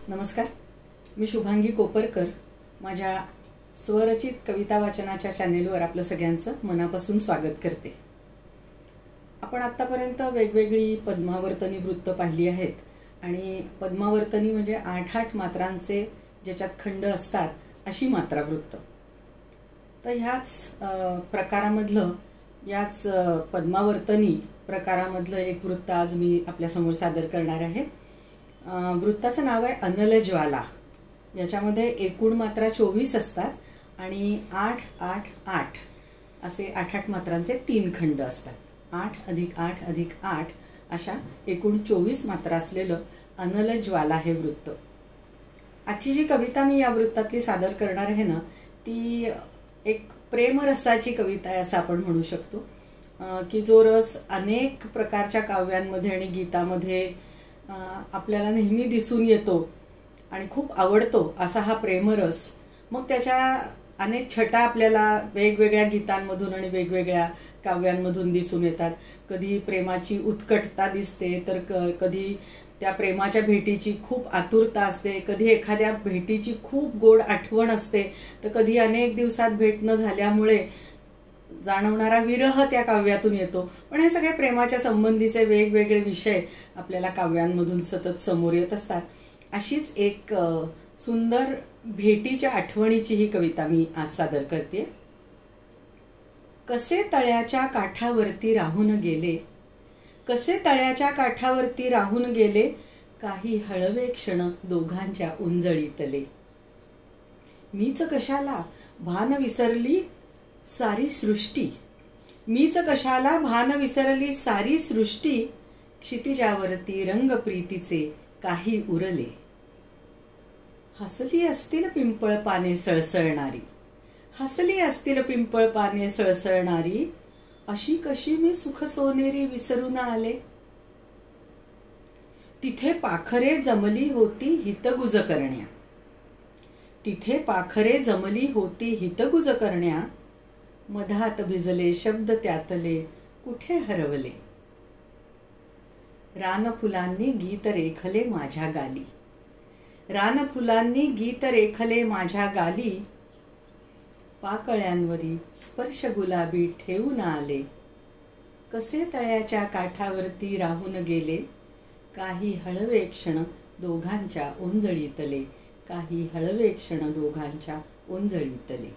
नमस्कार, मी शुभांगी कोपरकर माझ्या स्वरचित कविता वाचनाच्या चॅनेलवर आपलं सगळ्यांचं मनापासून स्वागत करते। आपण आतापर्यंत वेगवेगळी पद्मावर्तनी वृत्त पाहिली आहेत आणि पद्मावर्तनी म्हणजे 8-8 मात्रांचे ज्याच्यात खंड असतात अशी मात्रा वृत्त। तर ह्याच प्रकारामधलं याच पद्मावर्तनी प्रकारामधलं एक वृत्त आज मी आपल्या समोर सादर करणार आहे। वृत्ताचं नाव आहे अनल ज्वाला। याच्यामध्ये एकूण मात्रा 24 असतात आणि 8-8-8 असे 8-8 मात्रांचे 3 खंड असतात। 8 + 8 + 8 अशा एकूण 24 मात्रा असलेलं अनल ज्वाला हे वृत्त। आजची जी कविता मी या वृत्तातली सादर करणार आहे ना, ती एक प्रेमरसाची कविता आहे असं आपण म्हणू शकतो की जो रस अनेक प्रकारच्या काव्यांमध्ये आणि गीतामध्ये आपल्याला नेहमी दिसून येतो आणि खूप आवडतो असा हा प्रेमरस। मग त्याच्या अनेक छटा आपल्याला वेगवेगळ्या गीतांमधून आणि वेगवेगळ्या काव्यांमधून दिसून येतात। कधी प्रेमाची उत्कटता दिसते, तर कधी त्या प्रेमाच्या भेटीची खूप आतुरता असते, कधी एखाद्या भेटीची खूप गोड आठवण असते, तर कधी अनेक दिवसात भेट न झाल्यामुळे जाणवणारा विरह त्या काव्यातून येतो। पण हे सगळे प्रेमाच्या संबंधीचे वेगवेगळे विषय आपल्याला काव्यांमधून सतत समोर येत असतात। अशीच एक सुंदर भेटीच्या आठवणीची ही कविता मी आज सादर करते। कसे तळ्याच्या काठावरती राहून गेले, कसे तळ्याच्या काठावरती राहून गेले, काही हळवे क्षण दोघांच्या उंजळीतले। मीच कशाला भान विसरली सारी सृष्टी, मीच कशाला भान विसरली सारी सृष्टी, क्षितिजावरती रंग प्रीतीचे काही उरले। हसली असतील पिंपळ पाने सळसळणारी, हसली असतील पिंपळ पाने सळसळणारी, अशी कशी मी सुख सोनेरी विसरून आले। तिथे पाखरे जमली होती हितगुज करण्या, तिथे पाखरे जमली होती हितगुज करण्या, मधात भिजले शब्द त्यातले कुठे हरवले। रानफुलांनी गीत रेखले माझ्या गाली, रानफुलांनी गीत रेखले माझ्या गाली, पाकळ्यांवरी स्पर्श गुलाबी ठेवून आले। कसे तळ्याच्या काठावरती राहून गेले, काही हळवे क्षण दोघांच्या ओंजळीतले, काही हळवे क्षण दोघांच्या ओंजळीतले।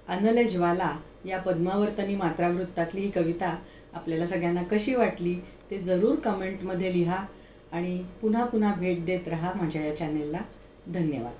अनल ज्वाला या पद्मावर्तनी मात्रावृत्तातली ही कविता आपल्याला सगळ्यांना कशी वाटली ते जरूर कमेंटमध्ये लिहा आणि पुन्हा पुन्हा भेट देत रहा माझ्या या चॅनेलला। धन्यवाद।